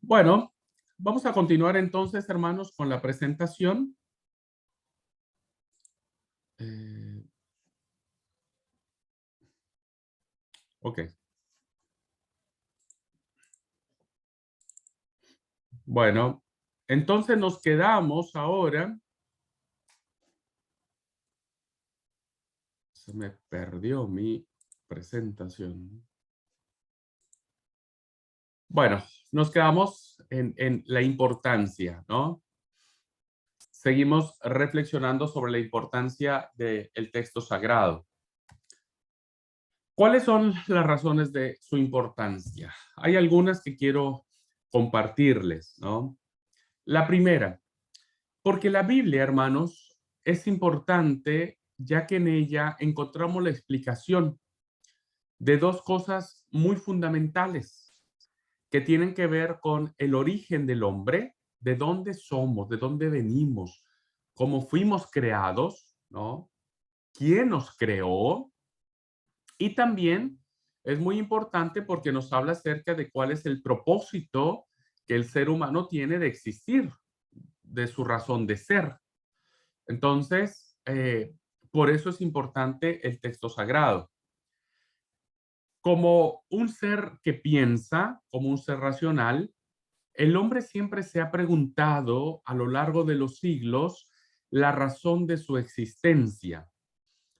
Bueno, vamos a continuar entonces, hermanos, con la presentación. Eh, ok, bueno, entonces nos quedamos ahora. Se me perdió mi presentación. Bueno, nos quedamos en la importancia, ¿no? Seguimos reflexionando sobre la importancia del texto sagrado. ¿Cuáles son las razones de su importancia? Hay algunas que quiero compartirles, ¿no? La primera, porque la Biblia, hermanos, es importante ya que en ella encontramos la explicación de dos cosas muy fundamentales que tienen que ver con el origen del hombre, de dónde somos, de dónde venimos, cómo fuimos creados, ¿no? ¿Quién nos creó? Y también es muy importante porque nos habla acerca de cuál es el propósito que el ser humano tiene de existir, de su razón de ser. Entonces, por eso es importante el texto sagrado. Como un ser que piensa, como un ser racional, el hombre siempre se ha preguntado a lo largo de los siglos la razón de su existencia.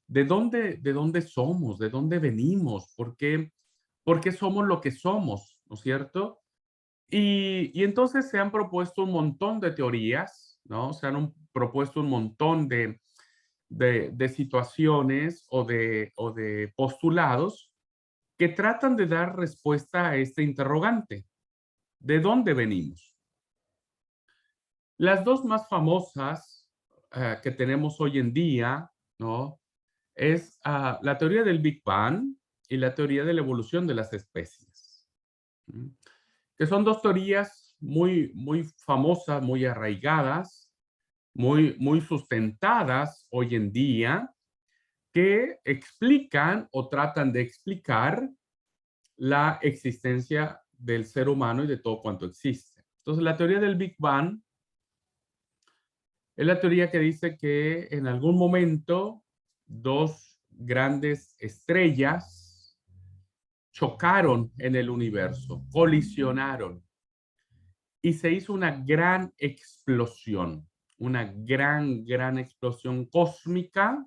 De dónde somos? ¿De dónde venimos? Por qué somos lo que somos? ¿No es cierto? Y entonces se han propuesto un montón de teorías, ¿no? Propuesto un montón de situaciones o de postulados que tratan de dar respuesta a este interrogante. ¿De dónde venimos? Las dos más famosas que tenemos hoy en día, ¿no? Es la teoría del Big Bang y la teoría de la evolución de las especies, ¿mm? Que son dos teorías muy famosas, muy arraigadas, muy sustentadas hoy en día, que explican o tratan de explicar la existencia del ser humano y de todo cuanto existe. Entonces, la teoría del Big Bang es la teoría que dice que en algún momento dos grandes estrellas chocaron en el universo, colisionaron y se hizo una gran explosión, una gran explosión cósmica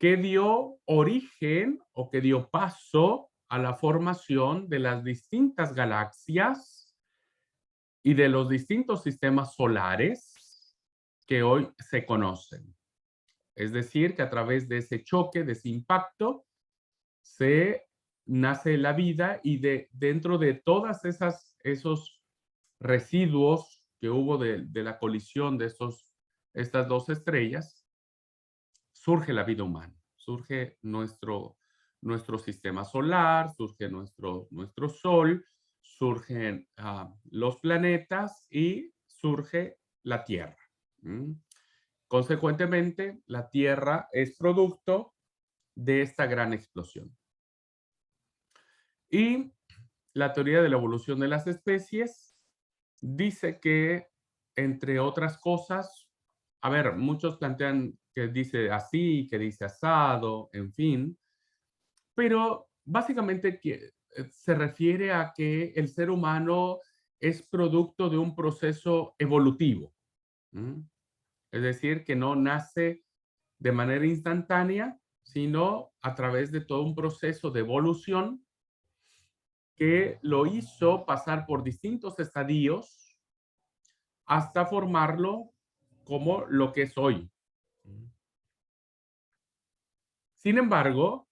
que dio origen o que dio paso a la formación de las distintas galaxias y de los distintos sistemas solares que hoy se conocen. Es decir, que a través de ese choque, de ese impacto, se nace la vida y dentro de todas esos residuos que hubo de la colisión de estas dos estrellas, surge la vida humana, surge nuestro sistema solar, surge nuestro sol, surgen los planetas y surge la Tierra. ¿Mm? Consecuentemente, la Tierra es producto de esta gran explosión. Y la teoría de la evolución de las especies dice que, entre otras cosas, a ver, muchos plantean que dice así, que dice asado, en fin, pero básicamente se refiere a que el ser humano es producto de un proceso evolutivo. ¿Mm? Es decir, que no nace de manera instantánea, sino a través de todo un proceso de evolución que lo hizo pasar por distintos estadios hasta formarlo como lo que es hoy. Sin embargo,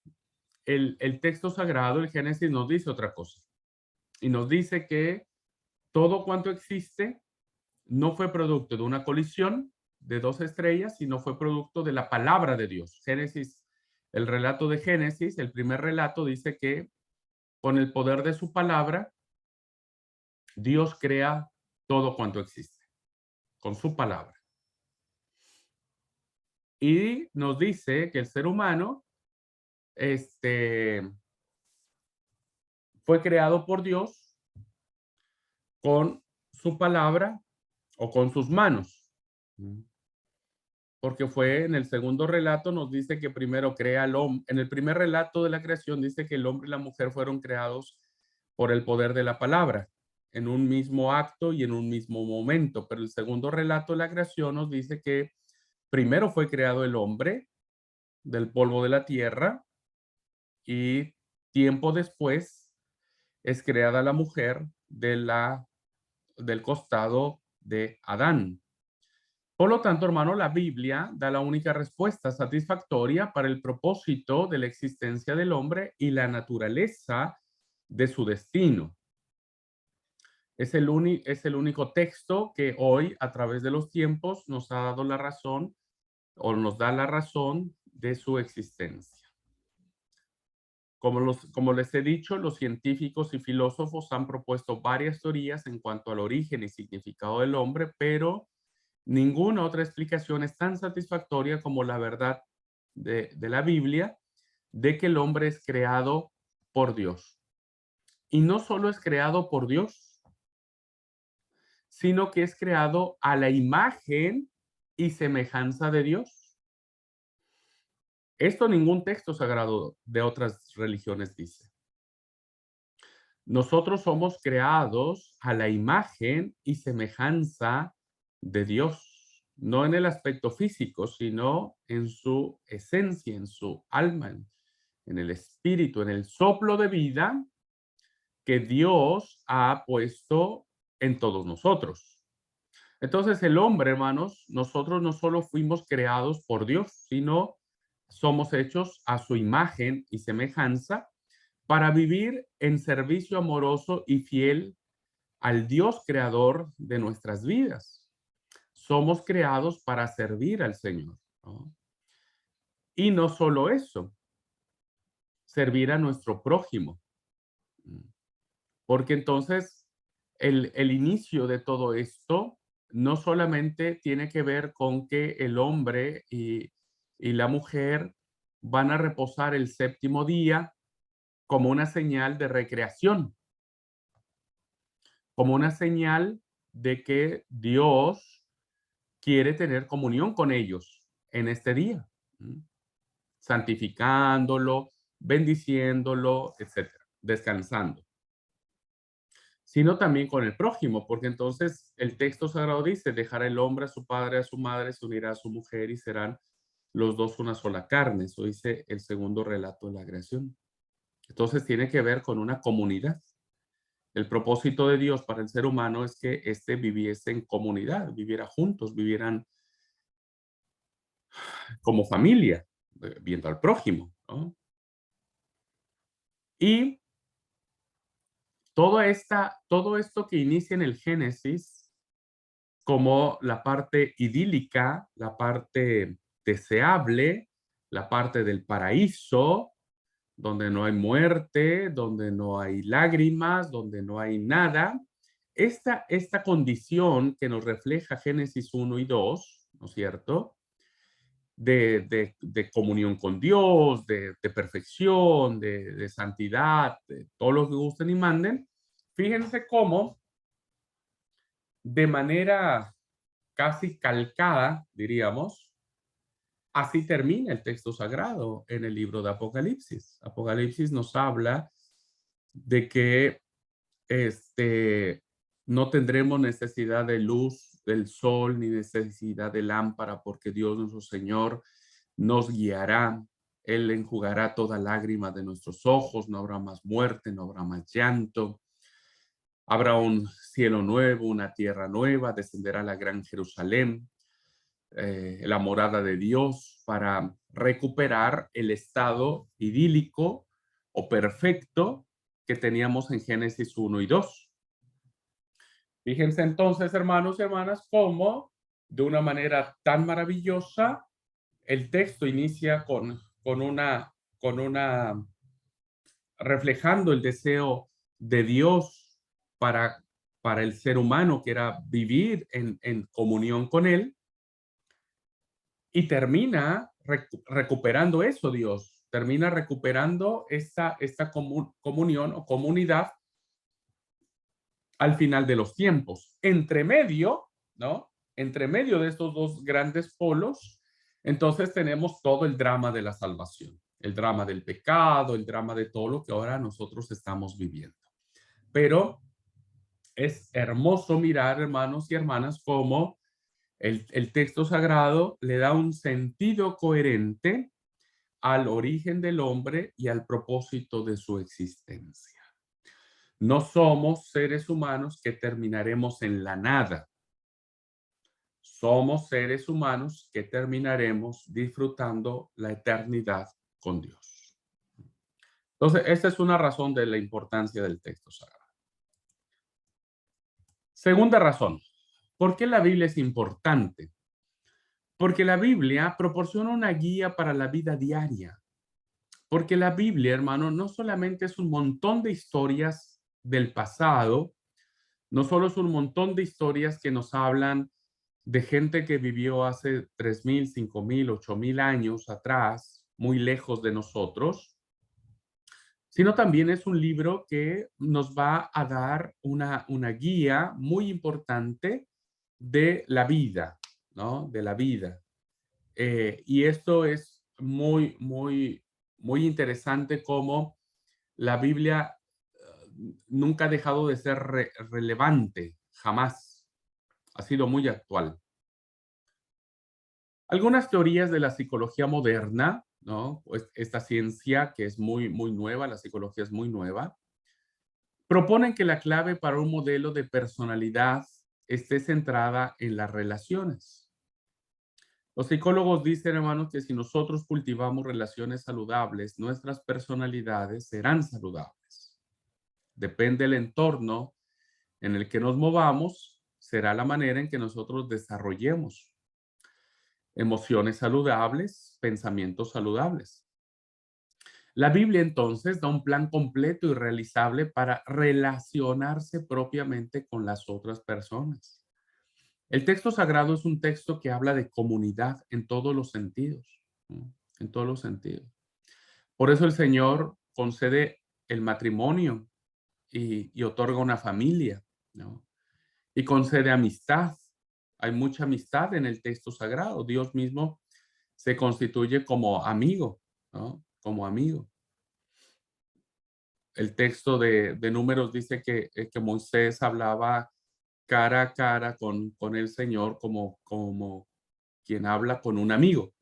el texto sagrado, el Génesis, nos dice otra cosa. Y nos dice que todo cuanto existe no fue producto de una colisión de dos estrellas, sino fue producto de la palabra de Dios. Génesis, el relato de Génesis, el primer relato dice que con el poder de su palabra, Dios crea todo cuanto existe, con su palabra. Y nos dice que el ser humano este, fue creado por Dios con su palabra o con sus manos. Porque fue en el segundo relato nos dice que primero crea al hombre, en el primer relato de la creación dice que el hombre y la mujer fueron creados por el poder de la palabra, en un mismo acto y en un mismo momento. Pero el segundo relato de la creación nos dice que primero fue creado el hombre del polvo de la tierra y tiempo después es creada la mujer del costado de Adán. Por lo tanto, hermano, la Biblia da la única respuesta satisfactoria para el propósito de la existencia del hombre y la naturaleza de su destino. Es el único texto que hoy, a través de los tiempos, nos ha dado la razón o nos da la razón de su existencia. Como les he dicho, los científicos y filósofos han propuesto varias teorías en cuanto al origen y significado del hombre, pero ninguna otra explicación es tan satisfactoria como la verdad de la Biblia, de que el hombre es creado por Dios. Y no solo es creado por Dios, sino que es creado a la imagen y semejanza de Dios. Esto ningún texto sagrado de otras religiones dice. Nosotros somos creados a la imagen y semejanza de Dios, no en el aspecto físico, sino en su esencia, en su alma, en el espíritu, en el soplo de vida que Dios ha puesto en todos nosotros. Entonces el hombre, hermanos, nosotros no solo fuimos creados por Dios, sino somos hechos a su imagen y semejanza para vivir en servicio amoroso y fiel al Dios creador de nuestras vidas. Somos creados para servir al Señor, ¿no? Y no solo eso, servir a nuestro prójimo. Porque entonces el inicio de todo esto no solamente tiene que ver con que el hombre y la mujer van a reposar el séptimo día como una señal de recreación, como una señal de que Dios quiere tener comunión con ellos en este día, santificándolo, bendiciéndolo, etcétera, descansando, sino también con el prójimo, porque entonces el texto sagrado dice, dejará el hombre a su padre, a su madre, se unirá a su mujer y serán los dos una sola carne. Eso dice el segundo relato de la creación. Entonces tiene que ver con una comunidad. El propósito de Dios para el ser humano es que éste viviese en comunidad, viviera juntos, vivieran como familia, viendo al prójimo, ¿no? Y todo esto que inicia en el Génesis como la parte idílica, la parte deseable, la parte del paraíso, donde no hay muerte, donde no hay lágrimas, donde no hay nada. Esta condición que nos refleja Génesis 1 y 2, ¿no es cierto? De comunión con Dios, de perfección, de santidad, de todo lo que gusten y manden. Fíjense cómo de manera casi calcada, diríamos, así termina el texto sagrado en el libro de Apocalipsis. Apocalipsis nos habla de que no tendremos necesidad de luz del sol ni necesidad de lámpara, porque Dios nuestro Señor nos guiará. Él enjugará toda lágrima de nuestros ojos, no habrá más muerte, no habrá más llanto. Habrá un cielo nuevo, una tierra nueva, descenderá la gran Jerusalén, la morada de Dios, para recuperar el estado idílico o perfecto que teníamos en Génesis 1 y 2. Fíjense entonces, hermanos y hermanas, cómo de una manera tan maravillosa el texto inicia con una reflejando el deseo de Dios para, para el ser humano, que era vivir en comunión con Él, y termina recuperando eso, Dios. Termina recuperando esta comunión o comunidad al final de los tiempos. Entre medio, ¿no? Entre medio de estos dos grandes polos, entonces tenemos todo el drama de la salvación, el drama del pecado, el drama de todo lo que ahora nosotros estamos viviendo. Pero es hermoso mirar, hermanos y hermanas, cómo el texto sagrado le da un sentido coherente al origen del hombre y al propósito de su existencia. No somos seres humanos que terminaremos en la nada. Somos seres humanos que terminaremos disfrutando la eternidad con Dios. Entonces, esta es una razón de la importancia del texto sagrado. Segunda razón, ¿por qué la Biblia es importante? Porque la Biblia proporciona una guía para la vida diaria. Porque la Biblia, hermano, no solamente es un montón de historias del pasado, no solo es un montón de historias que nos hablan de gente que vivió hace 3,000, 5,000, 8,000 años atrás, muy lejos de nosotros, sino también es un libro que nos va a dar una guía muy importante de la vida, ¿no? De la vida. Y esto es muy, muy, muy interesante como la Biblia nunca ha dejado de ser relevante, jamás. Ha sido muy actual. Algunas teorías de la psicología moderna, ¿no? Pues esta ciencia que es muy, muy nueva, la psicología es muy nueva, proponen que la clave para un modelo de personalidad esté centrada en las relaciones. Los psicólogos dicen, hermanos, que si nosotros cultivamos relaciones saludables, nuestras personalidades serán saludables. Depende del entorno en el que nos movamos, será la manera en que nosotros desarrollemos emociones saludables, pensamientos saludables. La Biblia entonces da un plan completo y realizable para relacionarse propiamente con las otras personas. El texto sagrado es un texto que habla de comunidad en todos los sentidos, ¿no? En todos los sentidos. Por eso el Señor concede el matrimonio y otorga una familia, ¿no? Y concede amistad. Hay mucha amistad en el texto sagrado. Dios mismo se constituye como amigo, ¿no? Como amigo. El texto de Números dice que Moisés hablaba cara a cara con el Señor como quien habla con un amigo.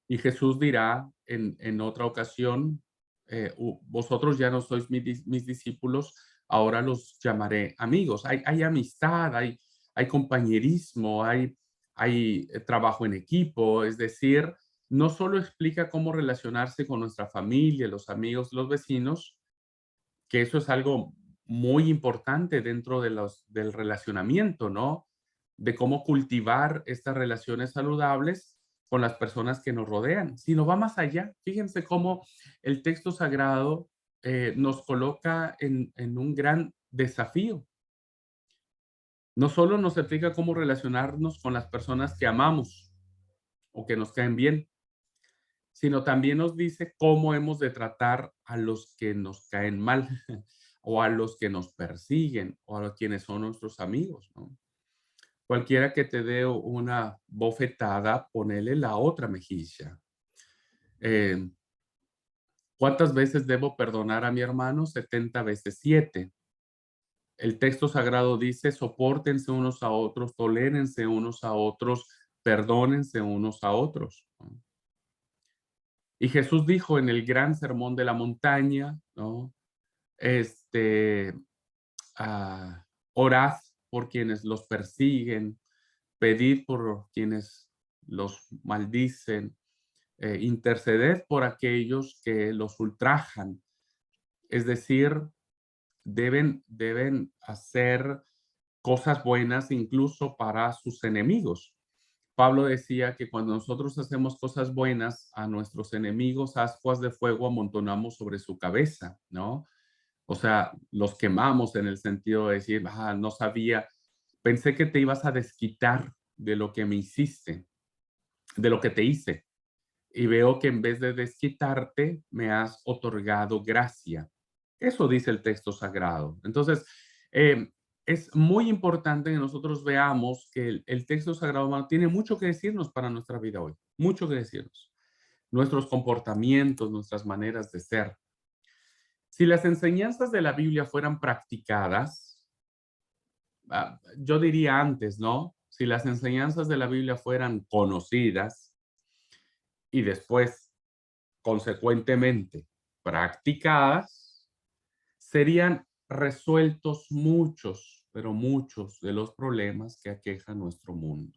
Y Jesús dirá en otra ocasión, vosotros ya no sois mis discípulos, ahora los llamaré amigos. Hay amistad, hay compañerismo, hay trabajo en equipo, es decir, no solo explica cómo relacionarse con nuestra familia, los amigos, los vecinos, que eso es algo muy importante dentro del relacionamiento, ¿no? De cómo cultivar estas relaciones saludables con las personas que nos rodean, sino va más allá. Fíjense cómo el texto sagrado nos coloca en un gran desafío. No solo nos explica cómo relacionarnos con las personas que amamos o que nos caen bien, sino también nos dice cómo hemos de tratar a los que nos caen mal o a los que nos persiguen o a quienes son nuestros amigos, ¿no? Cualquiera que te dé una bofetada, ponele la otra mejilla. Eh, ¿Cuántas veces debo perdonar a mi hermano? 70 veces 7. El texto sagrado dice, sopórtense unos a otros, tolérense unos a otros, perdónense unos a otros, ¿no? Y Jesús dijo en el gran sermón de la montaña, ¿no? Este, orad por quienes los persiguen, pedid por quienes los maldicen, interceded por aquellos que los ultrajan. Es decir, deben hacer cosas buenas incluso para sus enemigos. Pablo decía que cuando nosotros hacemos cosas buenas a nuestros enemigos, ascuas de fuego amontonamos sobre su cabeza, ¿no? O sea, los quemamos en el sentido de decir, no sabía, pensé que te ibas a desquitar de lo que me hiciste, de lo que te hice. Y veo que en vez de desquitarte, me has otorgado gracia. Eso dice el texto sagrado. Entonces, Eh, es muy importante que nosotros veamos que el texto sagrado, hermano, tiene mucho que decirnos para nuestra vida hoy, mucho que decirnos. Nuestros comportamientos, nuestras maneras de ser. Si las enseñanzas de la Biblia fueran practicadas, yo diría antes, ¿no? Si las enseñanzas de la Biblia fueran conocidas y después, consecuentemente, practicadas, serían resueltos muchos, pero muchos de los problemas que aquejan nuestro mundo,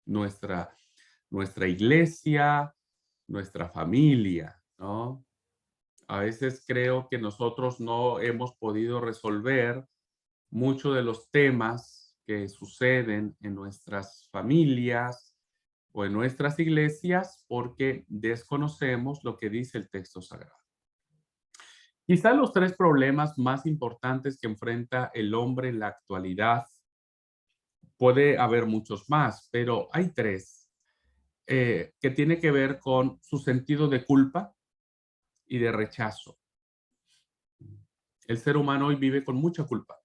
nuestra, nuestra iglesia, nuestra familia, ¿no? A veces creo que nosotros no hemos podido resolver muchos de los temas que suceden en nuestras familias o en nuestras iglesias porque desconocemos lo que dice el texto sagrado. Quizá los tres problemas más importantes que enfrenta el hombre en la actualidad, puede haber muchos más, pero hay tres que tiene que ver con su sentido de culpa y de rechazo. El ser humano hoy vive con mucha culpa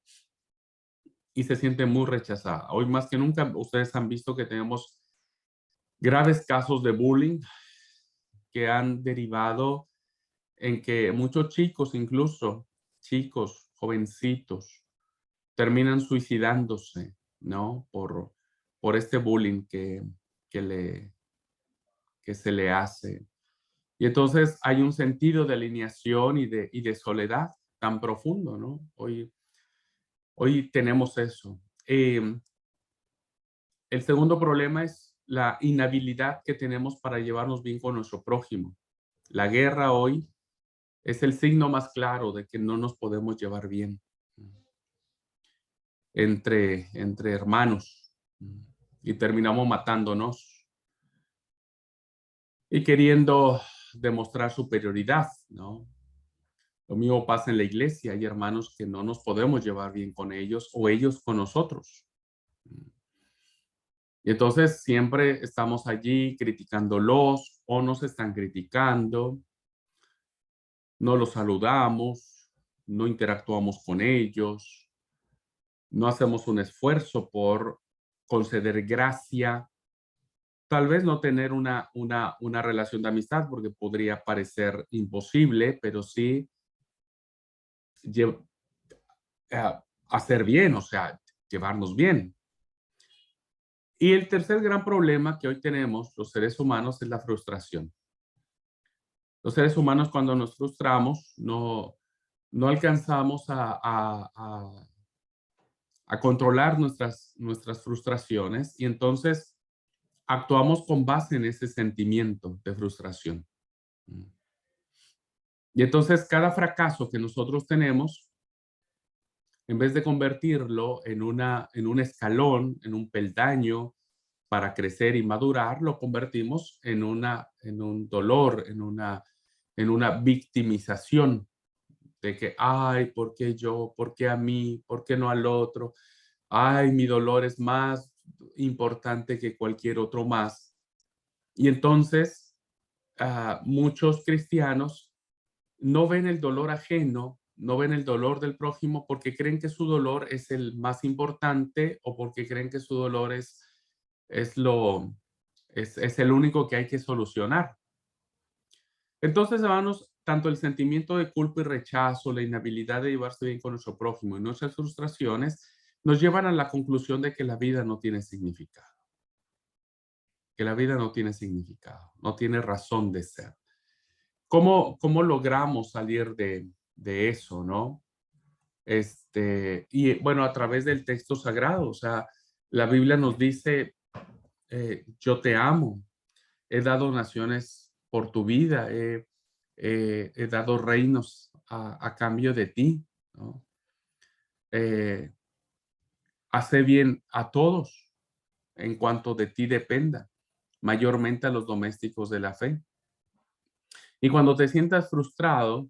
y se siente muy rechazada. Hoy más que nunca ustedes han visto que tenemos graves casos de bullying que han derivado en que muchos chicos, incluso chicos, jovencitos, terminan suicidándose, ¿no? Por este bullying que, le, que se le hace. Y entonces hay un sentido de alineación y de soledad tan profundo, ¿no? Hoy tenemos eso. El segundo problema es la inhabilidad que tenemos para llevarnos bien con nuestro prójimo. La guerra hoy es el signo más claro de que no nos podemos llevar bien entre hermanos y terminamos matándonos y queriendo demostrar superioridad, ¿no? Lo mismo pasa en la iglesia. Hay hermanos que no nos podemos llevar bien con ellos o ellos con nosotros. Y entonces siempre estamos allí criticándolos o nos están criticando, no los saludamos, no interactuamos con ellos, no hacemos un esfuerzo por conceder gracia, tal vez no tener una relación de amistad porque podría parecer imposible, pero sí hacer bien, o sea, llevarnos bien. Y el tercer gran problema que hoy tenemos los seres humanos es la frustración. Los seres humanos cuando nos frustramos no alcanzamos a controlar nuestras frustraciones y entonces actuamos con base en ese sentimiento de frustración. Y entonces cada fracaso que nosotros tenemos, en vez de convertirlo en un escalón, en un peldaño para crecer y madurar, lo convertimos en un dolor, en una victimización de que, ay, ¿por qué yo? ¿Por qué a mí? ¿Por qué no al otro? Ay, mi dolor es más importante que cualquier otro más. Y entonces, muchos cristianos no ven el dolor ajeno, no ven el dolor del prójimo porque creen que su dolor es el más importante o porque creen que su dolor es lo, es el único que hay que solucionar. Entonces, hermanos, tanto el sentimiento de culpa y rechazo, la inhabilidad de llevarse bien con nuestro prójimo y nuestras frustraciones nos llevan a la conclusión de que la vida no tiene significado, que la vida no tiene significado, no tiene razón de ser. ¿Cómo logramos salir de eso, no? Y bueno, a través del texto sagrado, o sea, la Biblia nos dice, yo te amo, he dado naciones por tu vida, he dado reinos a cambio de ti, ¿no? Eh, hace bien a todos en cuanto de ti dependa, mayormente a los domésticos de la fe. Y cuando te sientas frustrado,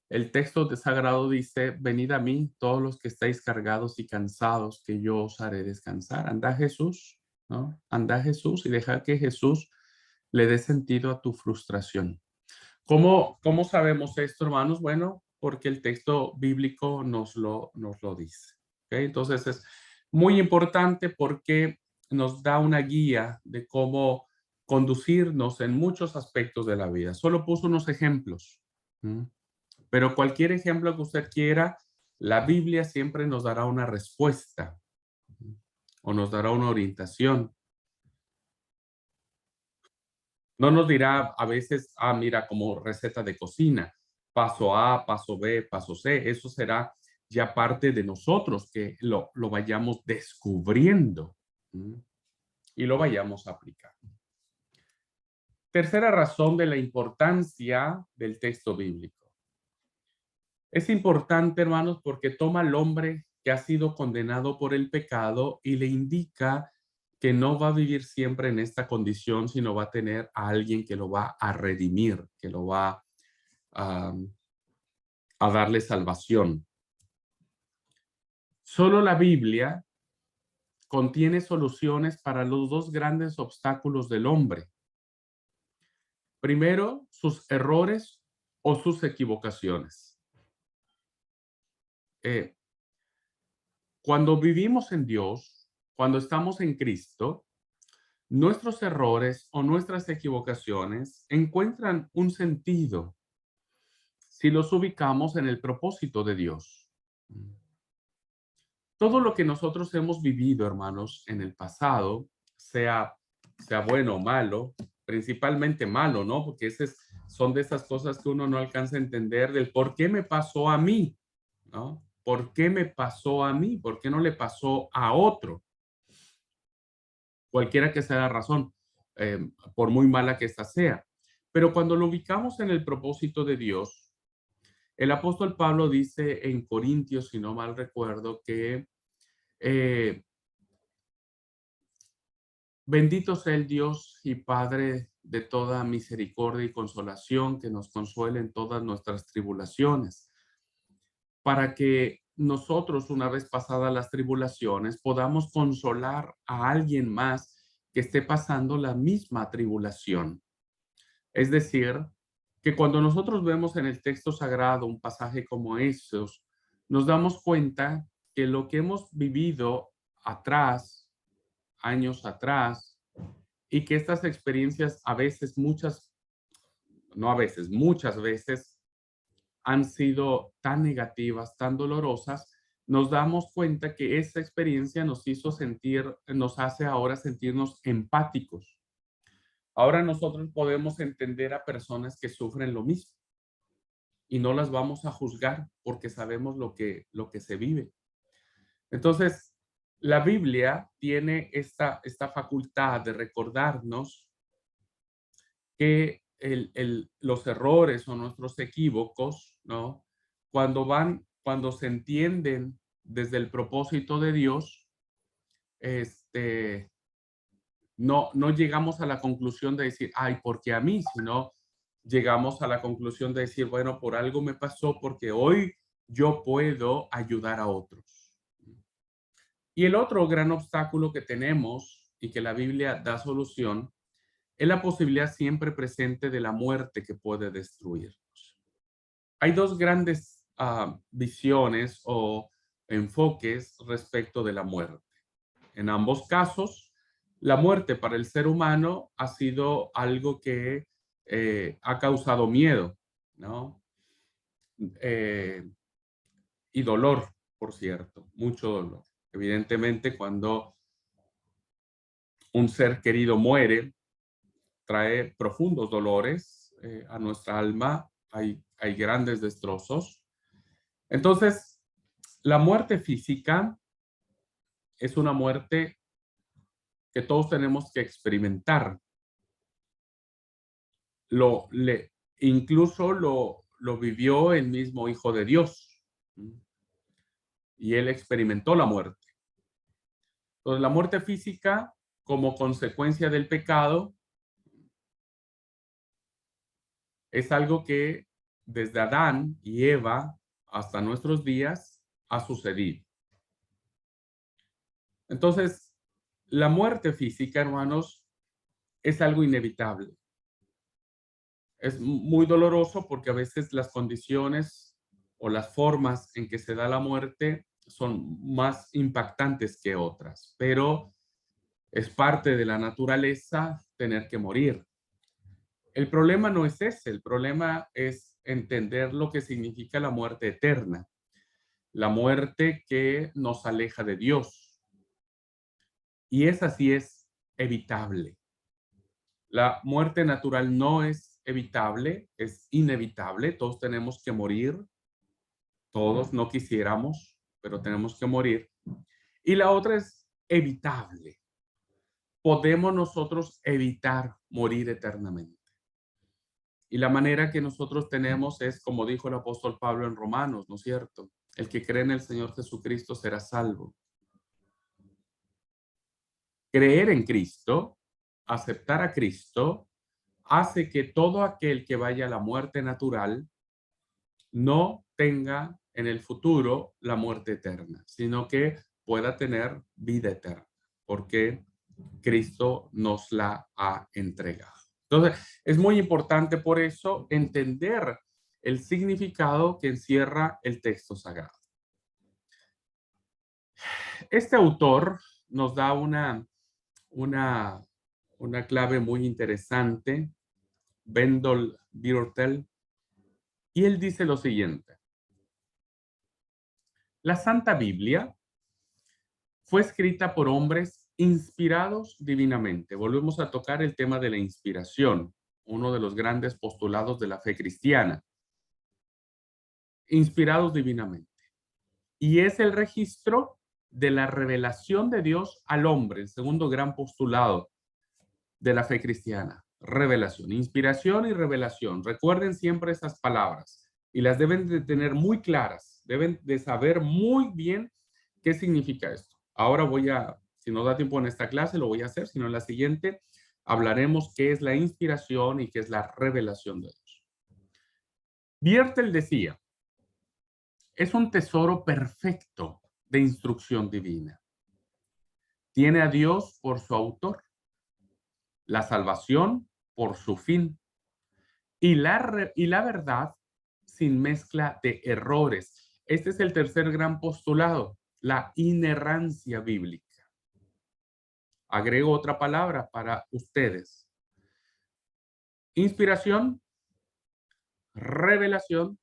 el texto de sagrado dice, venid a mí todos los que estáis cargados y cansados, que yo os haré descansar. Anda Jesús, ¿no? Anda Jesús y deja que Jesús le dé sentido a tu frustración. ¿Cómo sabemos esto, hermanos? Bueno, porque el texto bíblico nos lo dice. Entonces es muy importante porque nos da una guía de cómo conducirnos en muchos aspectos de la vida. Solo puso unos ejemplos, ¿m? Pero cualquier ejemplo que usted quiera, la Biblia siempre nos dará una respuesta o nos dará una orientación. No nos dirá a veces, mira, como receta de cocina, paso A, paso B, paso C. Eso será ya parte de nosotros que lo vayamos descubriendo, ¿m? Y lo vayamos a aplicar. Tercera razón de la importancia del texto bíblico. Es importante, hermanos, porque toma al hombre que ha sido condenado por el pecado y le indica que no va a vivir siempre en esta condición, sino va a tener a alguien que lo va a redimir, que lo va a, a darle salvación. Solo la Biblia contiene soluciones para los dos grandes obstáculos del hombre. Primero, sus errores o sus equivocaciones. Eh, Cuando vivimos en Dios, cuando estamos en Cristo, nuestros errores o nuestras equivocaciones encuentran un sentido si los ubicamos en el propósito de Dios. Todo lo que nosotros hemos vivido, hermanos, en el pasado, sea bueno o malo, principalmente malo, ¿no? Porque son de esas cosas que uno no alcanza a entender del por qué me pasó a mí, ¿no? ¿Por qué me pasó a mí? ¿Por qué no le pasó a otro? Cualquiera que sea la razón, por muy mala que ésta sea. Pero cuando lo ubicamos en el propósito de Dios, el apóstol Pablo dice en Corintios, si no mal recuerdo, que eh, bendito sea el Dios y Padre de toda misericordia y consolación, que nos consuele en todas nuestras tribulaciones, para que nosotros, una vez pasadas las tribulaciones, podamos consolar a alguien más que esté pasando la misma tribulación. Es decir, que cuando nosotros vemos en el texto sagrado un pasaje como esos, nos damos cuenta que lo que hemos vivido atrás, años atrás, y que estas experiencias a veces, no a veces, muchas veces han sido tan negativas, tan dolorosas, nos damos cuenta que esa experiencia nos hizo sentir, nos hace ahora sentirnos empáticos. Ahora nosotros podemos entender a personas que sufren lo mismo y no las vamos a juzgar porque sabemos lo que se vive. Entonces, la Biblia tiene esta facultad de recordarnos que los errores o nuestros equívocos, ¿no? Cuando se entienden desde el propósito de Dios, este, no llegamos a la conclusión de decir, ay, ¿por qué a mí? Sino llegamos a la conclusión de decir, bueno, por algo me pasó porque hoy yo puedo ayudar a otros. Y el otro gran obstáculo que tenemos y que la Biblia da solución es la posibilidad siempre presente de la muerte que puede destruirnos. Hay dos grandes visiones o enfoques respecto de la muerte. En ambos casos, la muerte para el ser humano ha sido algo que ha causado miedo, ¿no? Eh, y dolor, por cierto, mucho dolor. Evidentemente, cuando un ser querido muere, trae profundos dolores a nuestra alma, hay grandes destrozos. Entonces, la muerte física es una muerte que todos tenemos que experimentar. Lo, le, Incluso lo vivió el mismo Hijo de Dios y él experimentó la muerte. Entonces, la muerte física como consecuencia del pecado es algo que desde Adán y Eva hasta nuestros días ha sucedido. Entonces, la muerte física, hermanos, es algo inevitable. Es muy doloroso porque a veces las condiciones o las formas en que se da la muerte son más impactantes que otras, pero es parte de la naturaleza tener que morir. El problema no es ese, el problema es entender lo que significa la muerte eterna, la muerte que nos aleja de Dios. Y esa sí es evitable. La muerte natural no es evitable, es inevitable. Todos tenemos que morir, todos no quisiéramos, pero tenemos que morir. Y la otra es evitable. Podemos nosotros evitar morir eternamente. Y la manera que nosotros tenemos es, como dijo el apóstol Pablo en Romanos, ¿no es cierto? El que cree en el Señor Jesucristo será salvo. Creer en Cristo, aceptar a Cristo, hace que todo aquel que vaya a la muerte natural no tenga en el futuro la muerte eterna, sino que pueda tener vida eterna, porque Cristo nos la ha entregado. Entonces, es muy importante por eso entender el significado que encierra el texto sagrado. Este autor nos da una, una clave muy interesante, Wendell Birtel, y él dice lo siguiente: la Santa Biblia fue escrita por hombres inspirados divinamente. Volvemos a tocar el tema de la inspiración, uno de los grandes postulados de la fe cristiana. Inspirados divinamente. Y es el registro de la revelación de Dios al hombre, el segundo gran postulado de la fe cristiana. Revelación, inspiración y revelación. Recuerden siempre esas palabras y las deben de tener muy claras. Deben de saber muy bien qué significa esto. Ahora si no da tiempo en esta clase, lo voy a hacer, sino en la siguiente hablaremos qué es la inspiración y qué es la revelación de Dios. Biertel decía, es un tesoro perfecto de instrucción divina. Tiene a Dios por su autor, la salvación por su fin y la verdad sin mezcla de errores. Este es el tercer gran postulado, la inerrancia bíblica. Agrego otra palabra para ustedes. Inspiración, revelación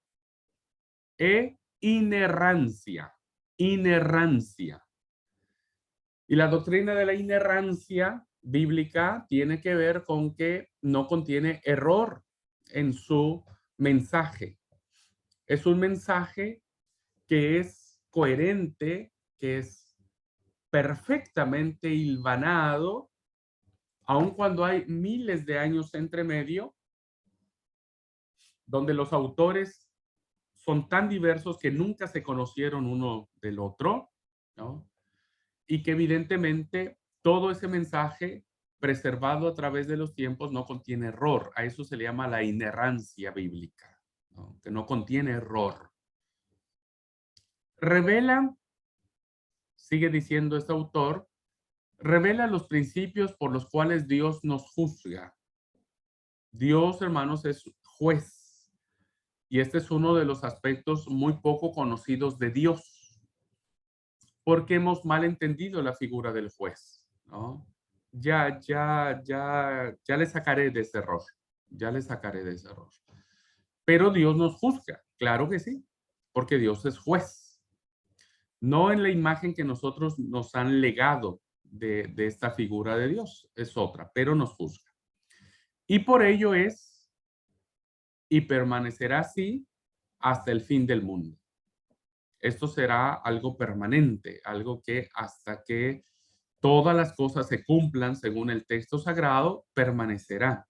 e inerrancia. Inerrancia. Y la doctrina de la inerrancia bíblica tiene que ver con que no contiene error en su mensaje. Es un mensaje que es coherente, que es perfectamente hilvanado, aun cuando hay miles de años entre medio, donde los autores son tan diversos que nunca se conocieron uno del otro, ¿no? Y que evidentemente todo ese mensaje preservado a través de los tiempos no contiene error. A eso se le llama la inerrancia bíblica, ¿no? Que no contiene error. Revela, sigue diciendo este autor, revela los principios por los cuales Dios nos juzga. Dios, hermanos, es juez. Y este es uno de los aspectos muy poco conocidos de Dios, porque hemos mal entendido la figura del juez, ¿no? Ya le sacaré de ese error, ya le sacaré de ese error. Pero Dios nos juzga, claro que sí, porque Dios es juez. No en la imagen que nosotros nos han legado de esta figura de Dios, es otra, pero nos juzga. Y por ello es y permanecerá así hasta el fin del mundo. Esto será algo permanente, algo que hasta que todas las cosas se cumplan según el texto sagrado, permanecerá.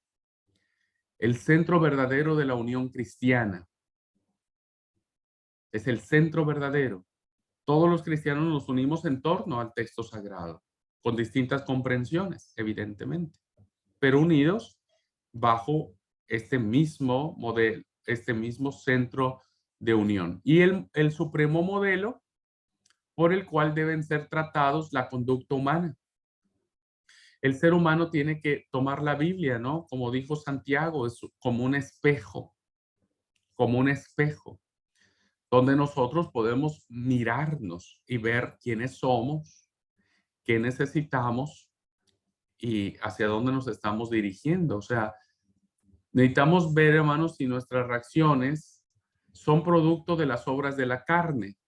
El centro verdadero de la unión cristiana es el centro verdadero. Todos los cristianos nos unimos en torno al texto sagrado, con distintas comprensiones, evidentemente, pero unidos bajo este mismo modelo, este mismo centro de unión. Y el supremo modelo por el cual deben ser tratados la conducta humana. El ser humano tiene que tomar la Biblia, ¿no? Como dijo Santiago, es como un espejo, como un espejo. donde nosotros podemos mirarnos y ver quiénes somos, qué necesitamos y hacia dónde nos estamos dirigiendo. O sea, necesitamos ver, hermanos, si nuestras reacciones son producto de las obras de la carne,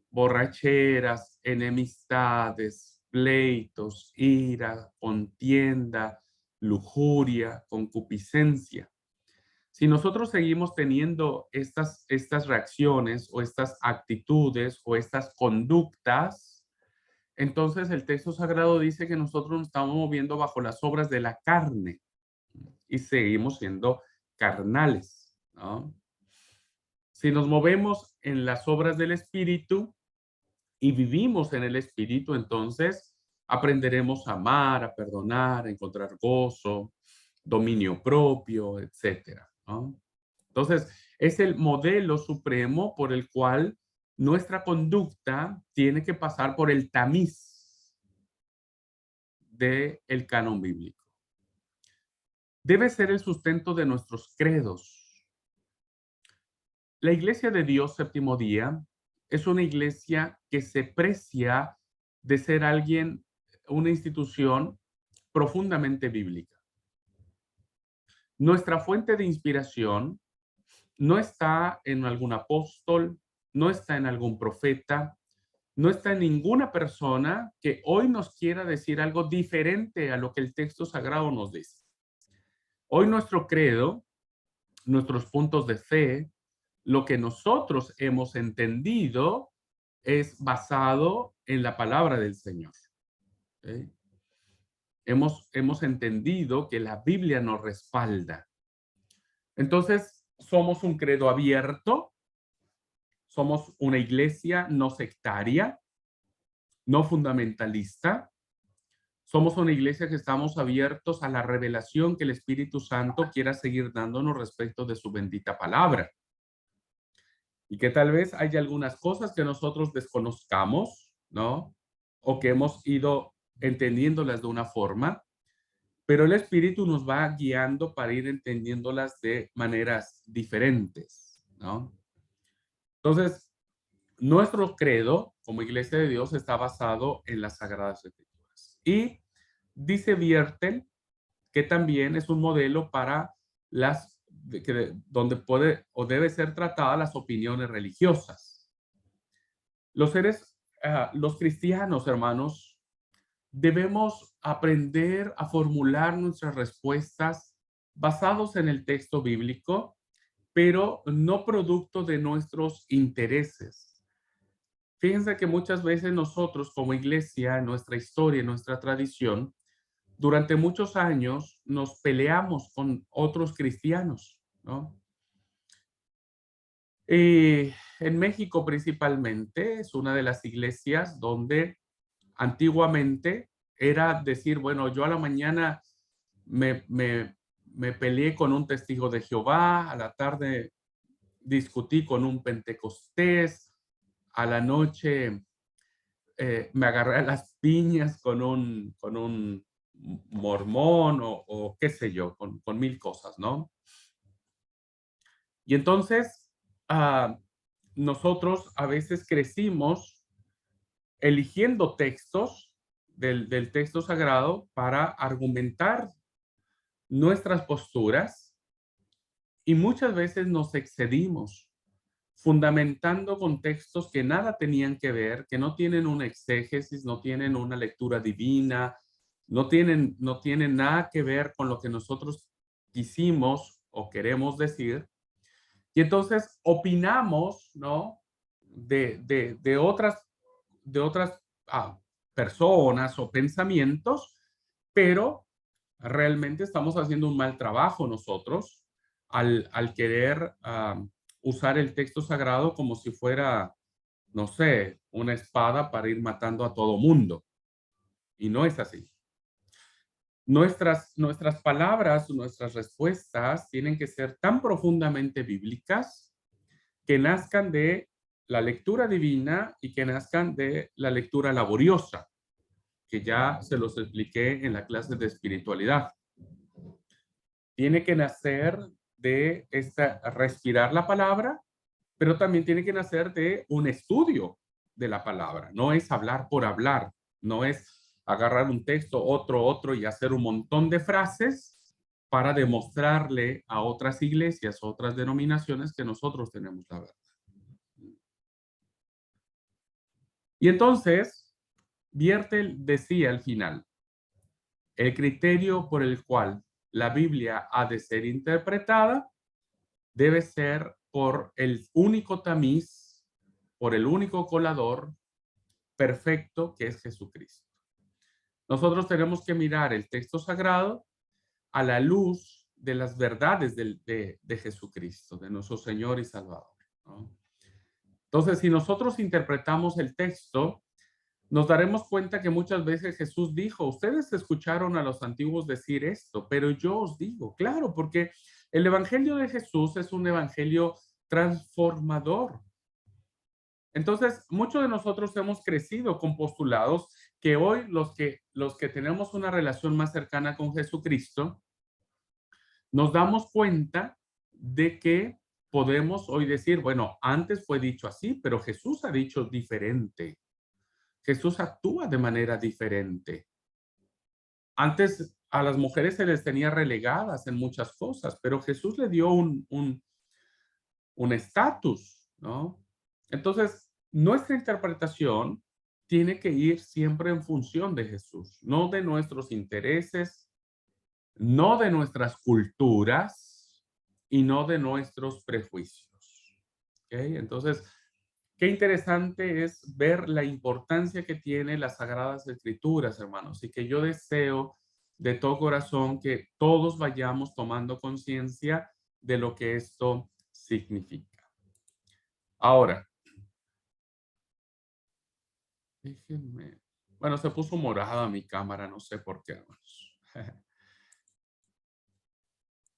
borracheras, enemistades, pleitos, ira, contienda, lujuria, concupiscencia. Si nosotros seguimos teniendo estas reacciones o estas actitudes o estas conductas, entonces el texto sagrado dice que nosotros nos estamos moviendo bajo las obras de la carne y seguimos siendo carnales, ¿no? Si nos movemos en las obras del Espíritu y vivimos en el Espíritu, entonces aprenderemos a amar, a perdonar, a encontrar gozo, dominio propio, etcétera, ¿no? Entonces, es el modelo supremo por el cual nuestra conducta tiene que pasar por el tamiz del canon bíblico. Debe ser el sustento de nuestros credos. La Iglesia de Dios Séptimo Día es una iglesia que se precia de ser una institución profundamente bíblica. Nuestra fuente de inspiración no está en algún apóstol, no está en algún profeta, no está en ninguna persona que hoy nos quiera decir algo diferente a lo que el texto sagrado nos dice. Hoy nuestro credo, nuestros puntos de fe, lo que nosotros hemos entendido es basado en la palabra del Señor. ¿Sí? Hemos entendido que la Biblia nos respalda. Entonces, somos un credo abierto, somos una iglesia no sectaria, no fundamentalista. Somos una iglesia que estamos abiertos a la revelación que el Espíritu Santo quiera seguir dándonos respecto de su bendita palabra. Y que tal vez haya algunas cosas que nosotros desconozcamos, ¿no? O que hemos ido entendiéndolas de una forma, pero el Espíritu nos va guiando para ir entendiéndolas de maneras diferentes, ¿no? Entonces, nuestro credo como Iglesia de Dios está basado en las Sagradas Escrituras. Y dice Viertel que también es un modelo para donde puede o debe ser tratadas las opiniones religiosas. Los cristianos, hermanos, debemos aprender a formular nuestras respuestas basados en el texto bíblico, pero no producto de nuestros intereses. Fíjense que muchas veces nosotros como iglesia, en nuestra historia, en nuestra tradición, durante muchos años nos peleamos con otros cristianos, ¿no? En México principalmente es una de las iglesias donde antiguamente era decir, bueno, yo a la mañana me peleé con un testigo de Jehová, a la tarde discutí con un pentecostés, a la noche me agarré a las piñas con un mormón o qué sé yo, con mil cosas, ¿no? Y entonces, nosotros a veces crecimos eligiendo textos del texto sagrado para argumentar nuestras posturas y muchas veces nos excedimos fundamentando con textos que nada tenían que ver, que no tienen una exégesis, no tienen una lectura divina, no tienen nada que ver con lo que nosotros quisimos o queremos decir. Y entonces opinamos, ¿no? De otras personas o pensamientos, pero realmente estamos haciendo un mal trabajo nosotros al querer usar el texto sagrado como si fuera, no sé, una espada para ir matando a todo mundo. Y no es así. Nuestras palabras, nuestras respuestas tienen que ser tan profundamente bíblicas que nazcan de la lectura divina y que nazcan de la lectura laboriosa, que ya se los expliqué en la clase de espiritualidad. Tiene que nacer de respirar la palabra pero también tiene que nacer de un estudio de la palabra. No es hablar por hablar, no es agarrar un texto, otro y hacer un montón de frases para demostrarle a otras iglesias, otras denominaciones que nosotros tenemos la verdad. Y entonces, Biertel decía al final, el criterio por el cual la Biblia ha de ser interpretada debe ser por el único tamiz, por el único colador perfecto que es Jesucristo. Nosotros tenemos que mirar el texto sagrado a la luz de las verdades de Jesucristo, de nuestro Señor y Salvador, ¿no? Entonces, si nosotros interpretamos el texto, nos daremos cuenta que muchas veces Jesús dijo, ustedes escucharon a los antiguos decir esto, pero yo os digo, claro, porque el evangelio de Jesús es un evangelio transformador. Entonces, muchos de nosotros hemos crecido con postulados que hoy los que tenemos una relación más cercana con Jesucristo, nos damos cuenta de que podemos hoy decir, bueno, antes fue dicho así, pero Jesús ha dicho diferente. Jesús actúa de manera diferente. Antes a las mujeres se les tenía relegadas en muchas cosas, pero Jesús le dio un estatus, ¿no? Entonces, nuestra interpretación tiene que ir siempre en función de Jesús, no de nuestros intereses, no de nuestras culturas y no de nuestros prejuicios. ¿Okay? Entonces, qué interesante es ver la importancia que tiene las Sagradas Escrituras, hermanos, y que yo deseo de todo corazón que todos vayamos tomando conciencia de lo que esto significa. Ahora, déjenme. Bueno, se puso morada mi cámara, no sé por qué, hermanos.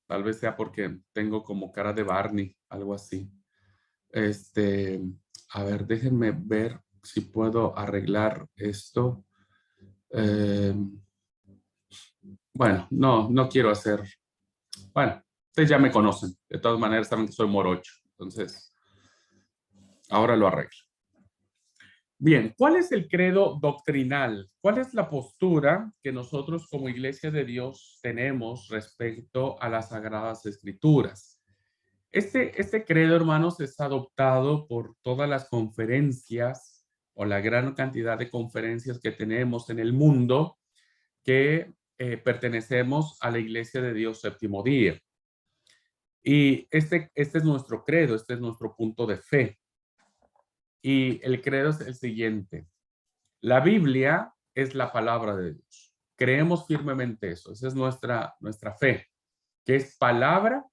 Tal vez sea porque tengo como cara de Barney, algo así. Este, a ver, déjenme ver si puedo arreglar esto. Eh, bueno, no quiero hacer. Bueno, ustedes ya me conocen. De todas maneras, saben que soy morocho. Entonces, ahora lo arreglo. Bien, ¿cuál es el credo doctrinal? ¿Cuál es la postura que nosotros como Iglesia de Dios tenemos respecto a las Sagradas Escrituras? Este credo, hermanos, es adoptado por todas las conferencias o la gran cantidad de conferencias que tenemos en el mundo que pertenecemos a la Iglesia de Dios Séptimo Día. Y este es nuestro credo, este es nuestro punto de fe. Y el credo es el siguiente. La Biblia es la palabra de Dios. Creemos firmemente eso. Esa es nuestra fe, que es palabra,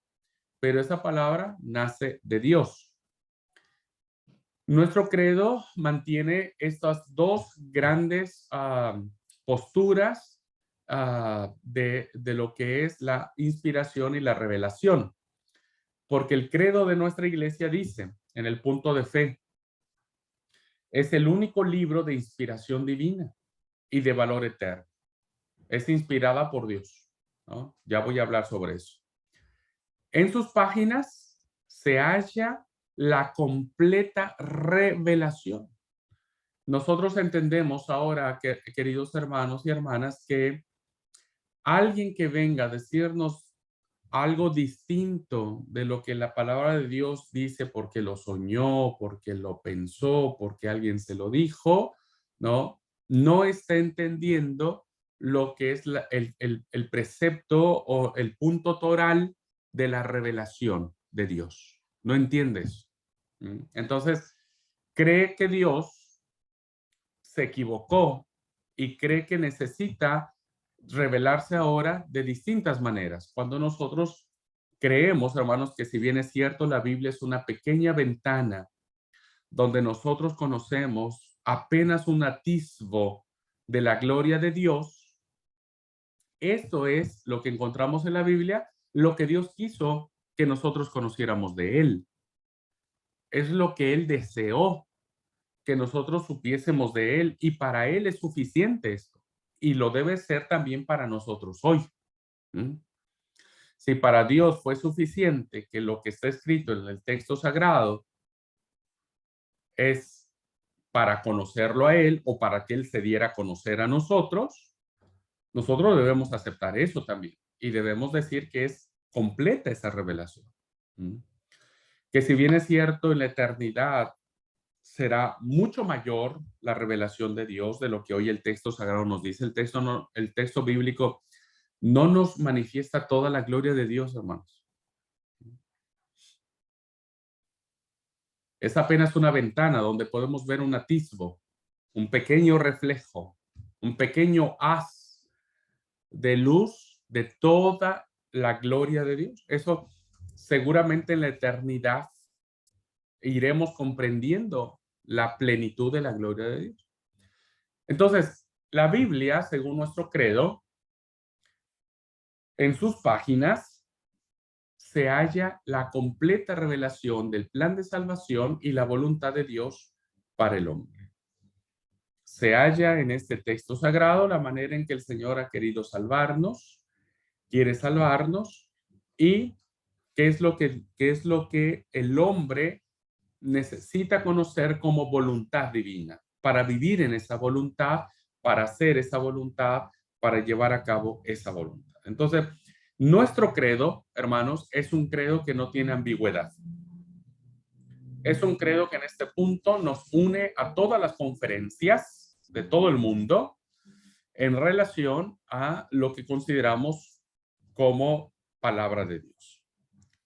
pero esa palabra nace de Dios. Nuestro credo mantiene estas dos grandes posturas de lo que es la inspiración y la revelación. Porque el credo de nuestra iglesia dice, en el punto de fe, es el único libro de inspiración divina y de valor eterno. Es inspirada por Dios, ¿no? Ya voy a hablar sobre eso. En sus páginas se halla la completa revelación. Nosotros entendemos ahora, queridos hermanos y hermanas, que alguien que venga a decirnos algo distinto de lo que la palabra de Dios dice porque lo soñó, porque lo pensó, porque alguien se lo dijo, ¿no? No está entendiendo lo que es el precepto o el punto toral de la revelación de Dios. No entiendes. Entonces, cree que Dios se equivocó y cree que necesita revelarse ahora de distintas maneras. Cuando nosotros creemos, hermanos, que si bien es cierto, la Biblia es una pequeña ventana donde nosotros conocemos apenas un atisbo de la gloria de Dios, esto es lo que encontramos en la Biblia, lo que Dios quiso que nosotros conociéramos de Él. Es lo que Él deseó que nosotros supiésemos de Él y para Él es suficiente esto y lo debe ser también para nosotros hoy. ¿Mm? Si para Dios fue suficiente que lo que está escrito en el texto sagrado es para conocerlo a Él o para que Él se diera a conocer a nosotros, nosotros debemos aceptar eso también y debemos decir que es completa esa revelación. ¿Mm? Que si bien es cierto, en la eternidad será mucho mayor la revelación de Dios de lo que hoy el texto sagrado nos dice. El texto, no, el texto bíblico no nos manifiesta toda la gloria de Dios, hermanos. Es apenas una ventana donde podemos ver un atisbo, un pequeño reflejo, un pequeño haz de luz de toda la gloria de Dios. Eso seguramente en la eternidad iremos comprendiendo la plenitud de la gloria de Dios. Entonces, la Biblia, según nuestro credo, en sus páginas se halla la completa revelación del plan de salvación y la voluntad de Dios para el hombre. Se halla en este texto sagrado la manera en que el Señor ha querido salvarnos, quiere salvarnos y qué es lo que el hombre necesita conocer como voluntad divina para vivir en esa voluntad, para hacer esa voluntad, para llevar a cabo esa voluntad. Entonces, nuestro credo, hermanos, es un credo que no tiene ambigüedad. Es un credo que en este punto nos une a todas las conferencias de todo el mundo en relación a lo que consideramos como palabra de Dios.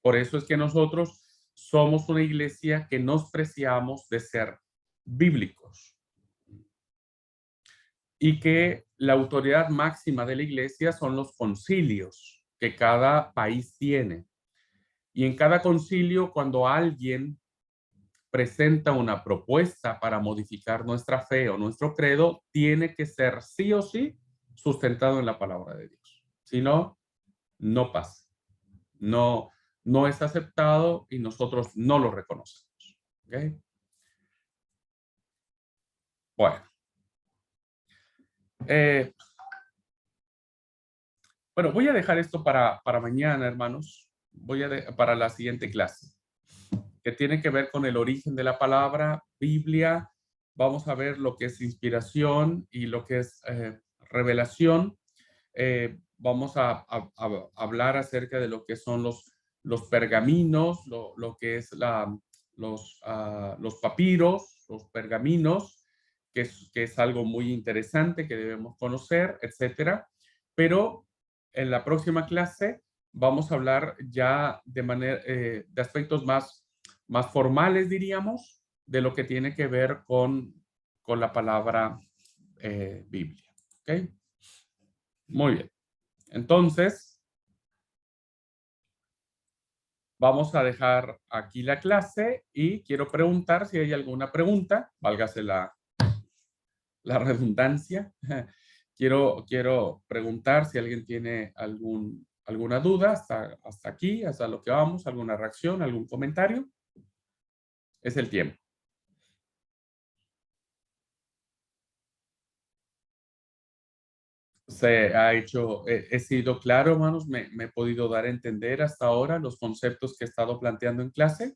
Por eso es que nosotros somos una iglesia que nos preciamos de ser bíblicos y que la autoridad máxima de la iglesia son los concilios que cada país tiene. Y en cada concilio, cuando alguien presenta una propuesta para modificar nuestra fe o nuestro credo, tiene que ser sí o sí sustentado en la palabra de Dios. Si no, no pasa. No, no es aceptado y nosotros no lo reconocemos. ¿Okay? Bueno. Bueno, voy a dejar esto para mañana, hermanos. Para la siguiente clase, que tiene que ver con el origen de la palabra Biblia. Vamos a ver lo que es inspiración y lo que es revelación. Vamos a hablar acerca de lo que son los pergaminos, lo que es los papiros, los pergaminos, que es algo muy interesante que debemos conocer, etcétera. Pero en la próxima clase vamos a hablar ya de aspectos más formales, diríamos, de lo que tiene que ver con la palabra Biblia. ¿Ok? Muy bien. Entonces, vamos a dejar aquí la clase y quiero preguntar si hay alguna pregunta, válgase la redundancia. Quiero preguntar si alguien tiene alguna duda hasta aquí, hasta lo que vamos, alguna reacción, algún comentario. Es el tiempo. He sido claro, hermanos, me he podido dar a entender hasta ahora los conceptos que he estado planteando en clase.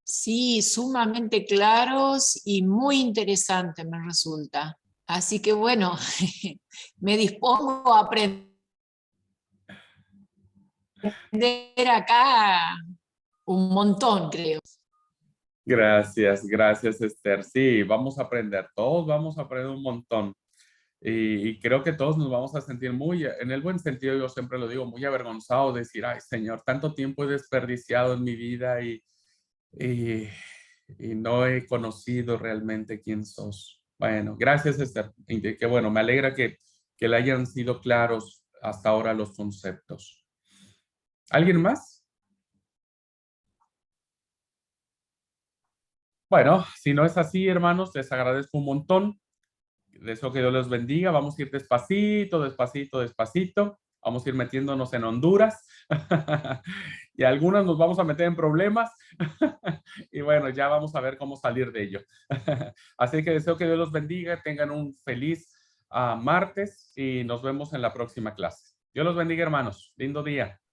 Sí, sumamente claros y muy interesante me resulta. Así que bueno, me dispongo a aprender acá un montón, creo. Gracias, Esther. Sí, vamos a aprender, todos vamos a aprender un montón. Y creo que todos nos vamos a sentir muy, en el buen sentido, yo siempre lo digo, muy avergonzado de decir, ay, Señor, tanto tiempo he desperdiciado en mi vida y, y no he conocido realmente quién sos. Bueno, gracias, Esther. Y que bueno, me alegra que le hayan sido claros hasta ahora los conceptos. ¿Alguien más? Bueno, si no es así, hermanos, les agradezco un montón. Deseo que Dios los bendiga. Vamos a ir despacito, despacito, despacito. Vamos a ir metiéndonos en Honduras. Y algunos nos vamos a meter en problemas. Y bueno, ya vamos a ver cómo salir de ello. Así que deseo que Dios los bendiga. Tengan un feliz martes y nos vemos en la próxima clase. Dios los bendiga, hermanos. Lindo día.